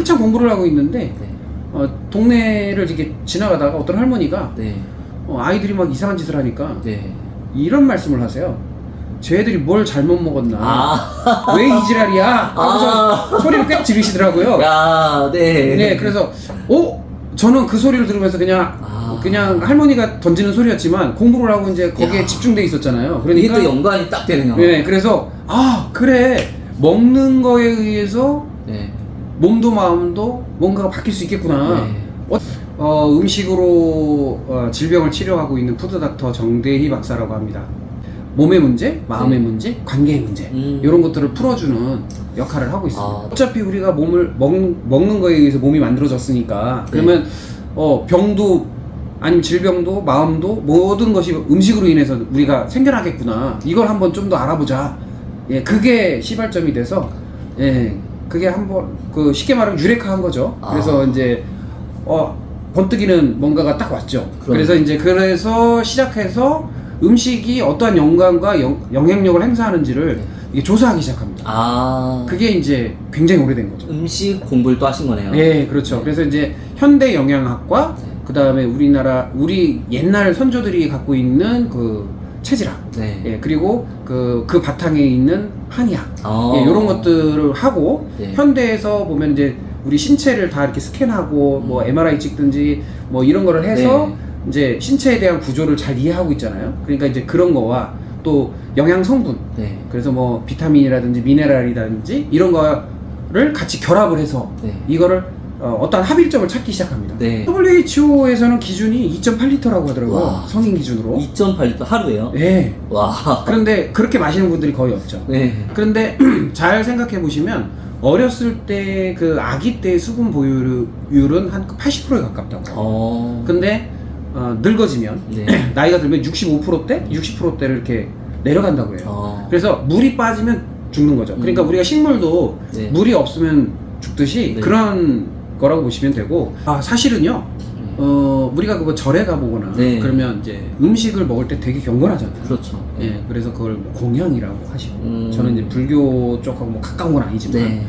한참 공부를 하고 있는데 네. 동네를 이렇게 지나가다가 어떤 할머니가 네. 아이들이 막 이상한 짓을 하니까 네. 이런 말씀을 하세요. 쟤들이 뭘 잘못 먹었나? 아. 왜 이 지랄이야? 하고서 소리를 꽤 지르시더라고요. 야, 네. 네, 그래서 저는 그 소리를 들으면서 그냥 할머니가 던지는 소리였지만 공부를 하고 이제 거기에 야. 집중돼 있었잖아요. 이게 그러니까 또 연관이 딱 되네요. 네, 그래서 그래, 먹는 거에 의해서 네. 몸도 마음도 뭔가가 바뀔 수 있겠구나. 네. 음식으로 질병을 치료하고 있는 푸드닥터 정대희 박사라고 합니다. 몸의 문제, 마음의 네. 문제, 관계의 문제 이런 것들을 풀어주는 역할을 하고 있습니다. 어차피 우리가 몸을 먹는 거에 의해서 몸이 만들어졌으니까 그러면 병도 아니면 질병도 마음도 모든 것이 음식으로 인해서 우리가 생겨나겠구나. 이걸 한번 좀 더 알아보자. 예, 그게 시발점이 돼서 그게 한번 쉽게 말하면 유레카한 거죠. 그래서 이제 번뜩이는 뭔가가 딱 왔죠. 그래서 이제 그래서 시작해서 음식이 어떠한 연관과 영향력을 행사하는지를 이게 조사하기 시작합니다. 그게 이제 굉장히 오래된 거죠. 음식 공부를 또 하신 거네요. 네, 그렇죠. 그래서 이제 현대 영양학과 그 다음에 우리 옛날 선조들이 갖고 있는 그 체질학, 예, 그리고 그 바탕에 있는 한의학, 이런 것들을 하고 현대에서 보면 이제 우리 신체를 다 이렇게 스캔하고 뭐 MRI 찍든지 뭐 이런 거를 해서 이제 신체에 대한 구조를 잘 이해하고 있잖아요. 그러니까 이제 그런 거와 또 영양 성분, 그래서 뭐 비타민이라든지 미네랄이라든지 이런 거를 같이 결합을 해서 이거를 어떤 합일점을 찾기 시작합니다. WHO에서는 기준이 2.8리터라고 하더라고요. 와. 성인 기준으로. 2.8리터 하루에요? 네. 와. 그런데 그렇게 마시는 분들이 거의 없죠. 그런데 잘 생각해 보시면 어렸을 때 그 아기 때 수분 보유율은 한 80%에 가깝다고. 근데 늙어지면 나이가 들면 65%대, 60%대를 이렇게 내려간다고 해요. 그래서 물이 빠지면 죽는 거죠. 그러니까 우리가 식물도 물이 없으면 죽듯이 그런 거라고 보시면 되고, 사실은요, 우리가 그거 절에 가보거나 그러면 이제 음식을 먹을 때 되게 경건하잖아요. 그렇죠. 예, 그래서 그걸 뭐 공양이라고 하시고, 저는 이제 불교 쪽하고 뭐 가까운 건 아니지만,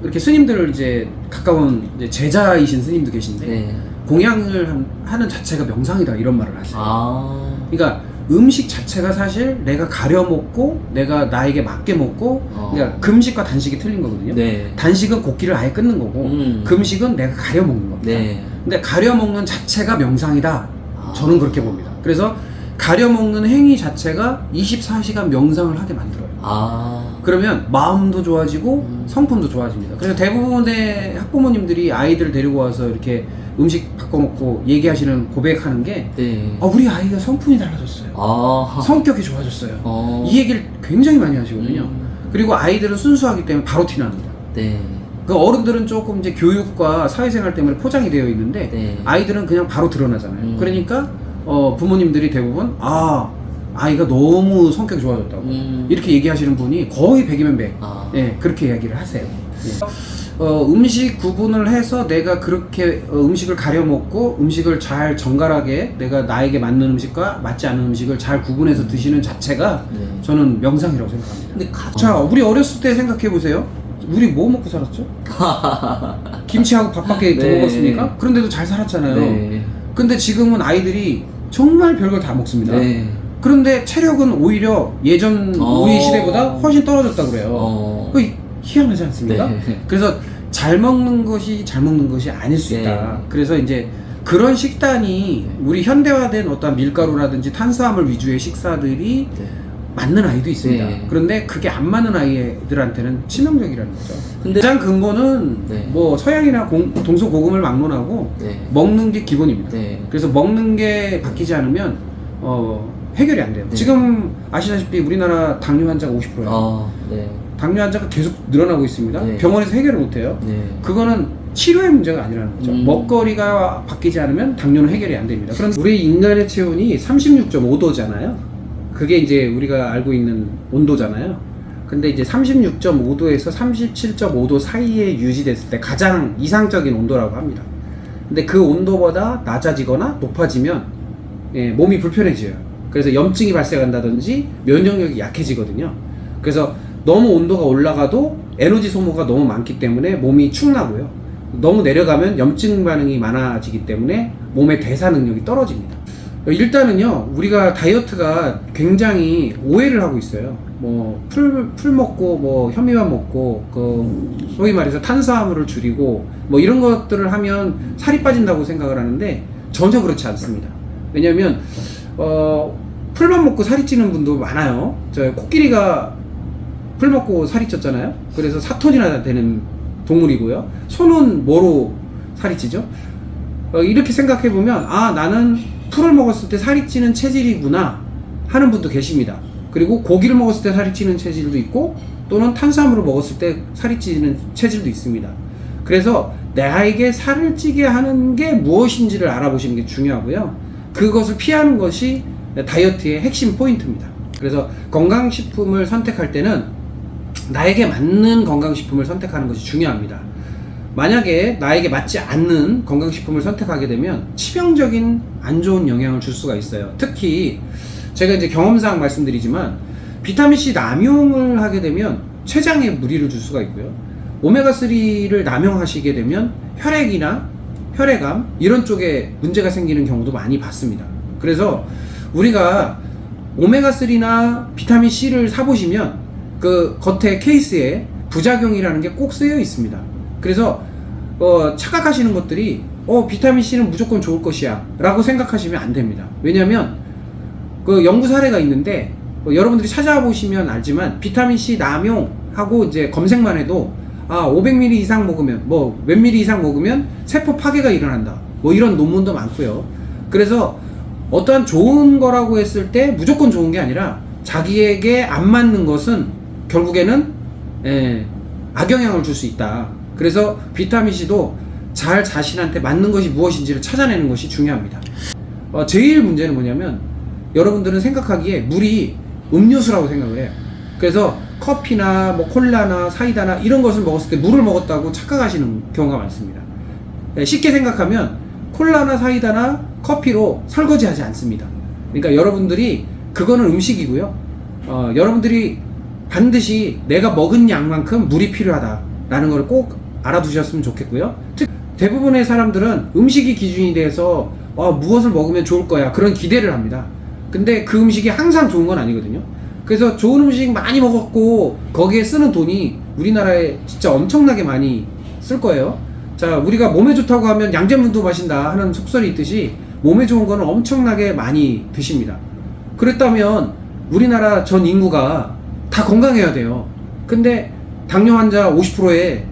이렇게 스님들 이제 가까운 이제 제자이신 스님도 계신데, 공양을 하는 자체가 명상이다 이런 말을 하세요. 그러니까 음식 자체가 사실 내가 가려 먹고 내가 나에게 맞게 먹고, 그러니까 금식과 단식이 틀린 거거든요. 단식은 곡기를 아예 끊는 거고 금식은 내가 가려 먹는 겁니다. 근데 가려 먹는 자체가 명상이다. 저는 그렇게 봅니다. 그래서 가려 먹는 행위 자체가 24시간 명상을 하게 만들어요. 그러면 마음도 좋아지고 성품도 좋아집니다. 그래서 대부분의 학부모님들이 아이들 데리고 와서 이렇게 음식 바꿔 먹고 얘기하시는 고백하는 게 우리 아이가 성품이 달라졌어요. 성격이 좋아졌어요. 이 얘기를 굉장히 많이 하시거든요. 그리고 아이들은 순수하기 때문에 바로 티납니다. 그 어른들은 조금 이제 교육과 사회생활 때문에 포장이 되어 있는데 아이들은 그냥 바로 드러나잖아요. 그러니까 부모님들이 대부분 아이가 너무 성격이 좋아졌다고 이렇게 얘기하시는 분이 거의 100이면 100. 그렇게 이야기를 하세요. 음식 구분을 해서 내가 그렇게 음식을 가려 먹고 음식을 잘 정갈하게 내가 나에게 맞는 음식과 맞지 않는 음식을 잘 구분해서 드시는 자체가 저는 명상이라고 생각합니다. 근데 자, 우리 어렸을 때 생각해 보세요. 우리 뭐 먹고 살았죠? 김치하고 밥밖에 더 먹었습니까? 그런데도 잘 살았잖아요. 근데 지금은 아이들이 정말 별걸 다 먹습니다. 그런데 체력은 오히려 예전 우리 시대보다 훨씬 떨어졌다 그래요. 희한하지 않습니까? 그래서 잘 먹는 것이 아닐 수 있다. 그래서 이제 그런 식단이 우리 현대화된 어떤 밀가루라든지 탄수화물 위주의 식사들이 맞는 아이도 있습니다. 그런데 그게 안 맞는 아이들한테는 치명적이라는 거죠. 근데 가장 근본은 뭐 서양이나 동서고금을 막론하고 먹는 게 기본입니다. 그래서 먹는 게 바뀌지 않으면 해결이 안 돼요. 지금 아시다시피 우리나라 당뇨 환자가 50%예요. 당뇨 환자가 계속 늘어나고 있습니다. 병원에서 해결을 못해요. 그거는 치료의 문제가 아니라는 거죠. 먹거리가 바뀌지 않으면 당뇨는 해결이 안 됩니다. 그런데 우리 인간의 체온이 36.5도잖아요. 그게 이제 우리가 알고 있는 온도잖아요. 근데 이제 36.5도에서 37.5도 사이에 유지됐을 때 가장 이상적인 온도라고 합니다. 근데 그 온도보다 낮아지거나 높아지면 몸이 불편해져요. 그래서 염증이 발생한다든지 면역력이 약해지거든요. 그래서 너무 온도가 올라가도 에너지 소모가 너무 많기 때문에 몸이 축나고요. 너무 내려가면 염증 반응이 많아지기 때문에 몸의 대사 능력이 떨어집니다. 일단은요, 우리가 다이어트가 굉장히 오해를 하고 있어요. 뭐 풀 먹고 뭐 현미밥 먹고 소위 말해서 탄수화물을 줄이고 뭐 이런 것들을 하면 살이 빠진다고 생각을 하는데 전혀 그렇지 않습니다. 왜냐하면 풀만 먹고 살이 찌는 분도 많아요. 저 코끼리가 풀 먹고 살이 쪘잖아요. 그래서 4톤이나 되는 동물이고요. 소는 뭐로 살이 찌죠? 이렇게 생각해 보면 나는 풀을 먹었을 때 살이 찌는 체질이구나 하는 분도 계십니다. 그리고 고기를 먹었을 때 살이 찌는 체질도 있고 또는 탄수화물을 먹었을 때 살이 찌는 체질도 있습니다. 그래서 나에게 살을 찌게 하는 게 무엇인지를 알아보시는 게 중요하고요. 그것을 피하는 것이 다이어트의 핵심 포인트입니다. 그래서 건강식품을 선택할 때는 나에게 맞는 건강식품을 선택하는 것이 중요합니다. 만약에 나에게 맞지 않는 건강식품을 선택하게 되면 치명적인 안 좋은 영향을 줄 수가 있어요. 특히 제가 이제 경험상 말씀드리지만 비타민C 남용을 하게 되면 췌장에 무리를 줄 수가 있고요. 오메가3를 남용하시게 되면 혈액이나 혈액암 이런 쪽에 문제가 생기는 경우도 많이 봤습니다. 그래서 우리가 오메가3나 비타민C를 사보시면 그 겉에 케이스에 부작용이라는 게 꼭 쓰여 있습니다. 그래서 착각하시는 것들이 비타민C는 무조건 좋을 것이야 라고 생각하시면 안 됩니다. 왜냐하면 그 연구 사례가 있는데 여러분들이 찾아보시면 알지만 비타민C 남용하고 이제 검색만 해도 500ml 이상 먹으면 몇 ml 이상 먹으면 세포 파괴가 일어난다 뭐 이런 논문도 많고요. 그래서 어떠한 좋은 거라고 했을 때 무조건 좋은 게 아니라 자기에게 안 맞는 것은 결국에는 악영향을 줄 수 있다. 그래서 비타민C도 잘 자신한테 맞는 것이 무엇인지를 찾아내는 것이 중요합니다. 제일 문제는 뭐냐면 여러분들은 생각하기에 물이 음료수라고 생각을 해요. 그래서 커피나 뭐 콜라나 사이다나 이런 것을 먹었을 때 물을 먹었다고 착각하시는 경우가 많습니다. 쉽게 생각하면 콜라나 사이다나 커피로 설거지하지 않습니다. 그러니까 여러분들이 그거는 음식이고요. 여러분들이 반드시 내가 먹은 양만큼 물이 필요하다라는 걸 꼭 알아두셨으면 좋겠고요. 대부분의 사람들은 음식이 기준이 돼서 무엇을 먹으면 좋을 거야 그런 기대를 합니다. 근데 그 음식이 항상 좋은 건 아니거든요. 그래서 좋은 음식 많이 먹었고 거기에 쓰는 돈이 우리나라에 진짜 엄청나게 많이 쓸 거예요. 자, 우리가 몸에 좋다고 하면 양잿물도 마신다 하는 속설이 있듯이 몸에 좋은 거는 엄청나게 많이 드십니다. 그랬다면 우리나라 전 인구가 다 건강해야 돼요. 근데 당뇨 환자 50%에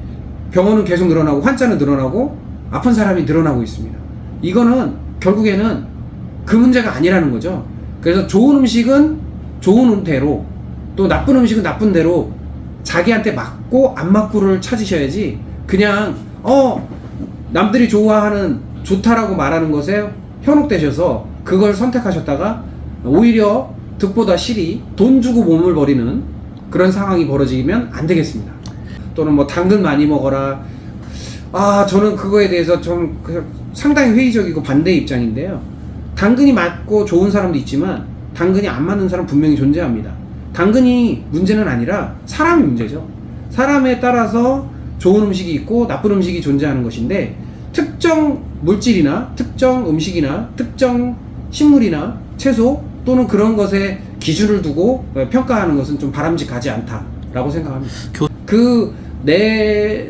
병원은 계속 늘어나고 환자는 늘어나고 아픈 사람이 늘어나고 있습니다. 이거는 결국에는 그 문제가 아니라는 거죠. 그래서 좋은 음식은 좋은 대로 또 나쁜 음식은 나쁜 대로 자기한테 맞고 안 맞고를 찾으셔야지 그냥 남들이 좋아하는 좋다라고 말하는 것에 현혹되셔서 그걸 선택하셨다가 오히려 득보다 실이 돈 주고 몸을 버리는 그런 상황이 벌어지면 안 되겠습니다. 또는 뭐 당근 많이 먹어라. 저는 그거에 대해서 좀 상당히 회의적이고 반대의 입장인데요. 당근이 맞고 좋은 사람도 있지만 당근이 안 맞는 사람 분명히 존재합니다. 당근이 문제는 아니라 사람이 문제죠. 사람에 따라서 좋은 음식이 있고 나쁜 음식이 존재하는 것인데 특정 물질이나 특정 음식이나 특정 식물이나 채소 또는 그런 것에 기준을 두고 평가하는 것은 좀 바람직하지 않다라고 생각합니다. 내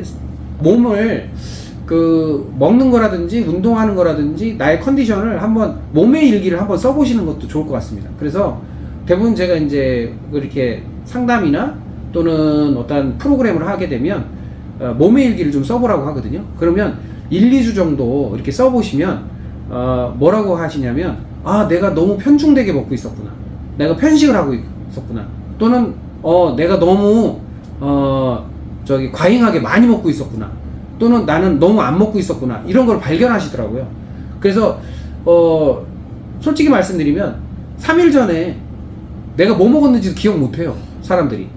몸을 먹는 거라든지 운동하는 거라든지 나의 컨디션을 한번 몸의 일기를 한번 써보시는 것도 좋을 것 같습니다. 그래서 대부분 제가 이제 이렇게 상담이나 또는 어떤 프로그램을 하게 되면 몸의 일기를 좀 써보라고 하거든요. 그러면 1, 2주 정도 이렇게 써보시면 뭐라고 하시냐면 내가 너무 편중되게 먹고 있었구나, 내가 편식을 하고 있었구나, 또는 내가 너무 과잉하게 많이 먹고 있었구나, 또는 나는 너무 안 먹고 있었구나, 이런 걸 발견하시더라고요. 그래서 솔직히 말씀드리면 3일 전에 내가 뭐 먹었는지도 기억 못해요, 사람들이.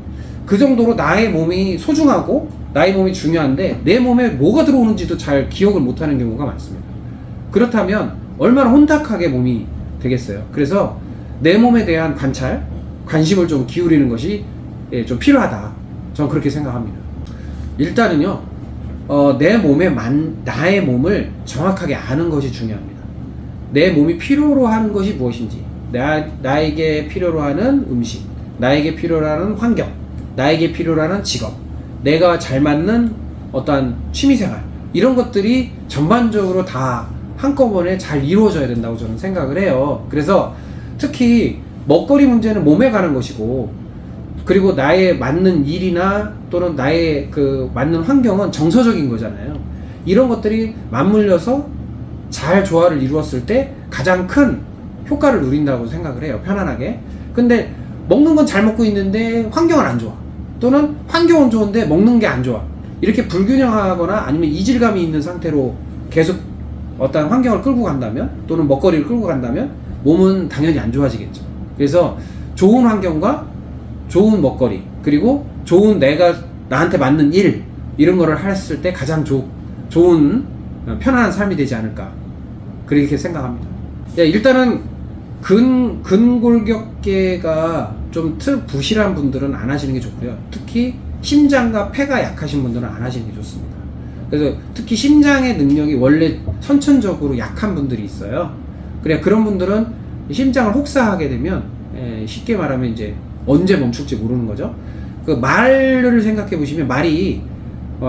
그 정도로 나의 몸이 소중하고 나의 몸이 중요한데 내 몸에 뭐가 들어오는지도 잘 기억을 못하는 경우가 많습니다. 그렇다면 얼마나 혼탁하게 몸이 되겠어요. 그래서 내 몸에 대한 관심을 좀 기울이는 것이 좀 필요하다, 저는 그렇게 생각합니다. 일단은요, 나의 몸을 정확하게 아는 것이 중요합니다. 내 몸이 필요로 하는 것이 무엇인지, 나에게 필요로 하는 음식, 나에게 필요로 하는 환경, 나에게 필요로 하는 직업, 내가 잘 맞는 어떠한 취미생활, 이런 것들이 전반적으로 다 한꺼번에 잘 이루어져야 된다고 저는 생각을 해요. 그래서 특히 먹거리 문제는 몸에 가는 것이고, 그리고 나의 맞는 일이나 또는 나의 그 맞는 환경은 정서적인 거잖아요. 이런 것들이 맞물려서 잘 조화를 이루었을 때 가장 큰 효과를 누린다고 생각을 해요. 편안하게. 근데 먹는 건 잘 먹고 있는데 환경은 안 좋아, 또는 환경은 좋은데 먹는 게 안 좋아, 이렇게 불균형하거나 아니면 이질감이 있는 상태로 계속 어떤 환경을 끌고 간다면, 또는 먹거리를 끌고 간다면 몸은 당연히 안 좋아지겠죠. 그래서 좋은 환경과 좋은 먹거리, 그리고 좋은 나한테 맞는 일, 이런 거를 했을 때 가장 좋은 편안한 삶이 되지 않을까, 그렇게 생각합니다. 일단은 근골격계가 좀 부실한 분들은 안 하시는 게 좋고요. 특히 심장과 폐가 약하신 분들은 안 하시는 게 좋습니다. 그래서 특히 심장의 능력이 원래 선천적으로 약한 분들이 있어요. 그래, 그런 분들은 심장을 혹사하게 되면, 쉽게 말하면 이제 언제 멈출지 모르는 거죠. 그 말을 생각해 보시면, 말이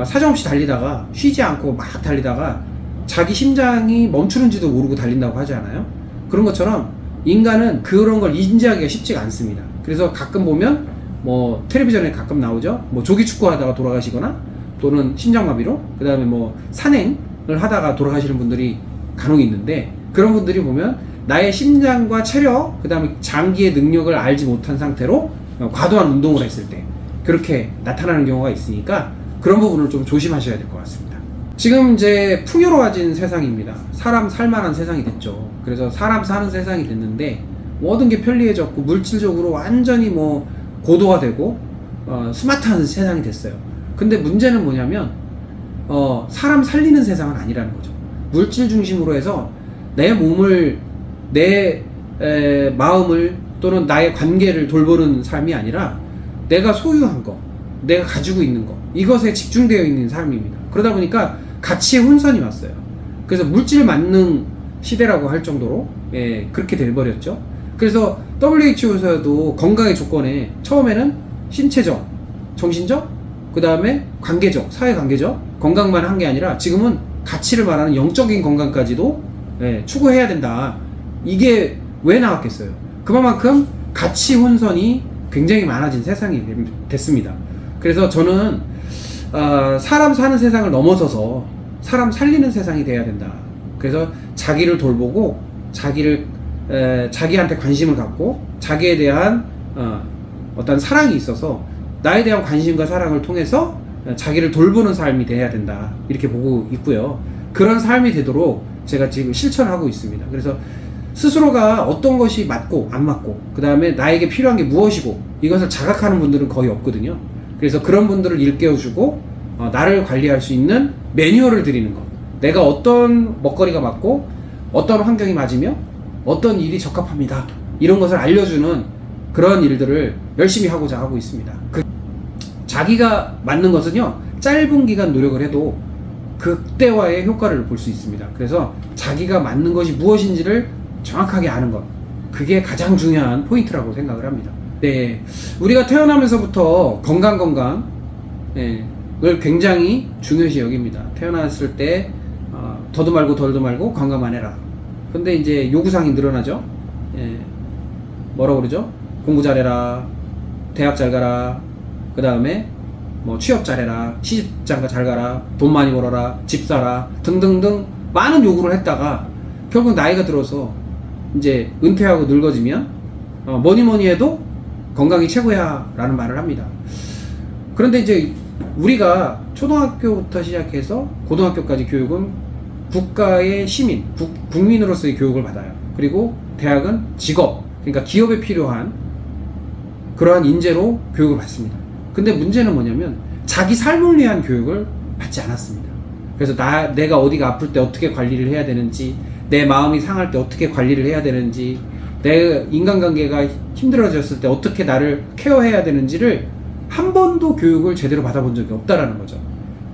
사정없이 달리다가 쉬지 않고 막 달리다가 자기 심장이 멈추는지도 모르고 달린다고 하지 않아요? 그런 것처럼 인간은 그런 걸 인지하기가 쉽지가 않습니다. 그래서 가끔 보면 뭐 텔레비전에 가끔 나오죠. 뭐 조기 축구 하다가 돌아가시거나, 또는 심장마비로, 그 다음에 뭐 산행을 하다가 돌아가시는 분들이 간혹 있는데, 그런 분들이 보면 나의 심장과 체력, 그 다음에 장기의 능력을 알지 못한 상태로 과도한 운동을 했을 때 그렇게 나타나는 경우가 있으니까 그런 부분을 좀 조심하셔야 될 것 같습니다. 지금 이제 풍요로워진 세상입니다. 사람 살만한 세상이 됐죠. 그래서 사람 사는 세상이 됐는데 모든 게 편리해졌고 물질적으로 완전히 뭐 고도화 되고 스마트한 세상이 됐어요. 근데 문제는 뭐냐면 사람 살리는 세상은 아니라는 거죠. 물질 중심으로 해서 내 몸을, 내 마음을, 또는 나의 관계를 돌보는 삶이 아니라 내가 소유한 거, 내가 가지고 있는 거, 이것에 집중되어 있는 삶입니다. 그러다 보니까 가치의 혼선이 왔어요. 그래서 물질 만능 시대라고 할 정도로 그렇게 돼버렸죠. 그래서 WHO에서도 건강의 조건에 처음에는 신체적, 정신적, 그 다음에 관계적, 사회관계적 건강만 한 게 아니라 지금은 가치를 말하는 영적인 건강까지도 추구해야 된다. 이게 왜 나왔겠어요? 그만큼 가치 혼선이 굉장히 많아진 세상이 됐습니다. 그래서 저는 사람 사는 세상을 넘어서서 사람 살리는 세상이 돼야 된다. 그래서 자기를 돌보고 자기한테 관심을 갖고 자기에 대한 어떤 사랑이 있어서 나에 대한 관심과 사랑을 통해서 자기를 돌보는 삶이 돼야 된다, 이렇게 보고 있고요. 그런 삶이 되도록 제가 지금 실천하고 있습니다. 그래서 스스로가 어떤 것이 맞고 안 맞고, 그 다음에 나에게 필요한 게 무엇이고, 이것을 자각하는 분들은 거의 없거든요. 그래서 그런 분들을 일깨워주고 나를 관리할 수 있는 매뉴얼을 드리는 것, 내가 어떤 먹거리가 맞고 어떤 환경이 맞으며 어떤 일이 적합합니다, 이런 것을 알려주는 그런 일들을 열심히 하고자 하고 있습니다. 자기가 맞는 것은요, 짧은 기간 노력을 해도 극대화의 효과를 볼 수 있습니다. 그래서 자기가 맞는 것이 무엇인지를 정확하게 아는 것, 그게 가장 중요한 포인트라고 생각을 합니다. 네, 우리가 태어나면서부터 건강을 굉장히 중요시 여깁니다. 태어났을 때 더도 말고 덜도 말고 건강만 해라. 근데 이제 요구사항이 늘어나죠. 뭐라고 그러죠? 공부 잘해라, 대학 잘 가라, 그 다음에 뭐 취업 잘해라, 시집장가 잘 가라, 돈 많이 벌어라, 집 사라 등등등 많은 요구를 했다가 결국 나이가 들어서 이제 은퇴하고 늙어지면 뭐니 해도 건강이 최고야 라는 말을 합니다. 그런데 이제 우리가 초등학교부터 시작해서 고등학교까지 교육은 국가의 시민, 국민으로서의 교육을 받아요. 그리고 대학은 직업, 그러니까 기업에 필요한 그러한 인재로 교육을 받습니다. 근데 문제는 뭐냐면 자기 삶을 위한 교육을 받지 않았습니다. 그래서 내가 어디가 아플 때 어떻게 관리를 해야 되는지, 내 마음이 상할 때 어떻게 관리를 해야 되는지, 내 인간관계가 힘들어졌을 때 어떻게 나를 케어해야 되는지를 한 번도 교육을 제대로 받아본 적이 없다라는 거죠.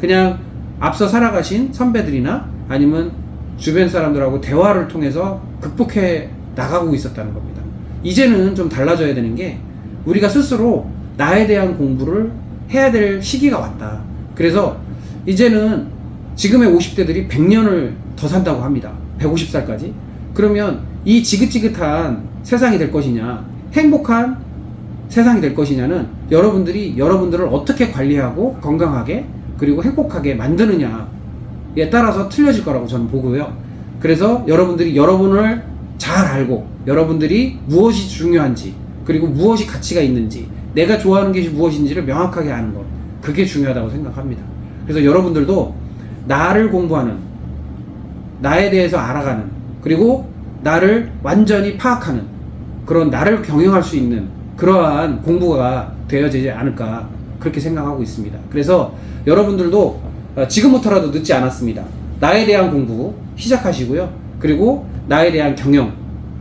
그냥 앞서 살아가신 선배들이나 아니면 주변 사람들하고 대화를 통해서 극복해 나가고 있었다는 겁니다. 이제는 좀 달라져야 되는 게 우리가 스스로 나에 대한 공부를 해야 될 시기가 왔다. 그래서 이제는 지금의 50대들이 100년을 더 산다고 합니다. 150살까지. 그러면 이 지긋지긋한 세상이 될 것이냐, 행복한 세상이 될 것이냐는 여러분들이 여러분들을 어떻게 관리하고 건강하게 그리고 행복하게 만드느냐에 따라서 틀려질 거라고 저는 보고요. 그래서 여러분들이 여러분을 잘 알고 여러분들이 무엇이 중요한지 그리고 무엇이 가치가 있는지 내가 좋아하는 것이 무엇인지를 명확하게 아는 것, 그게 중요하다고 생각합니다. 그래서 여러분들도 나를 공부하는, 나에 대해서 알아가는, 그리고 나를 완전히 파악하는 그런 나를 경영할 수 있는 그러한 공부가 되어지지 않을까 그렇게 생각하고 있습니다. 그래서 여러분들도 지금부터라도 늦지 않았습니다. 나에 대한 공부 시작하시고요. 그리고 나에 대한 경영,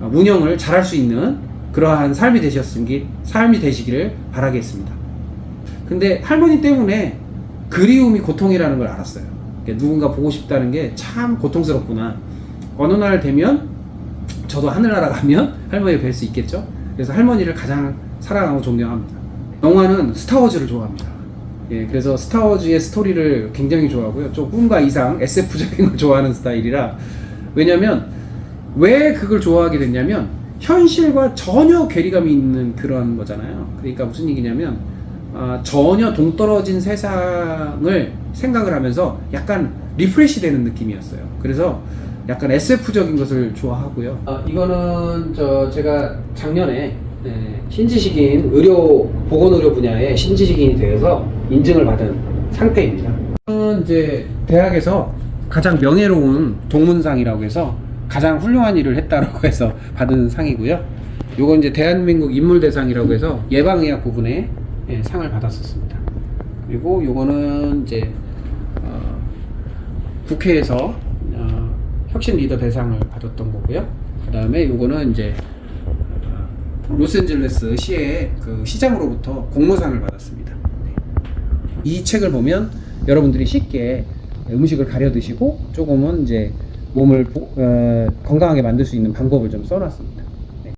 운영을 잘할 수 있는 그러한 삶이 되시기를 바라겠습니다. 근데 할머니 때문에 그리움이 고통이라는 걸 알았어요. 누군가 보고 싶다는 게 참 고통스럽구나. 어느 날 되면 저도 하늘나라 가면 할머니를 뵐 수 있겠죠. 그래서 할머니를 가장 사랑하고 존경합니다. 영화는 스타워즈를 좋아합니다. 예, 그래서 스타워즈의 스토리를 굉장히 좋아하고요. 좀 꿈과 이상 SF적인 걸 좋아하는 스타일이라. 왜냐면 왜 그걸 좋아하게 됐냐면 현실과 전혀 괴리감이 있는 그런 거잖아요. 그러니까 무슨 얘기냐면 전혀 동떨어진 세상을 생각을 하면서 약간 리프레시 되는 느낌이었어요. 그래서 약간 SF적인 것을 좋아하고요. 이거는 제가 작년에 신지식인 보건의료 분야의 신지식인이 되어서 인증을 받은 상태입니다. 저는 이제 대학에서 가장 명예로운 동문상이라고 해서 가장 훌륭한 일을 했다라고 해서 받은 상이고요. 요건 이제 대한민국 인물대상이라고 해서 예방의학 부분에 상을 받았었습니다. 그리고 요거는 이제 국회에서 혁신 리더 대상을 받았던 거고요. 그 다음에 요거는 이제 로스앤젤레스 시의 그 시장으로부터 공로상을 받았습니다. 이 책을 보면 여러분들이 쉽게 음식을 가려 드시고 조금은 이제 몸을 건강하게 만들 수 있는 방법을 좀 써놨습니다.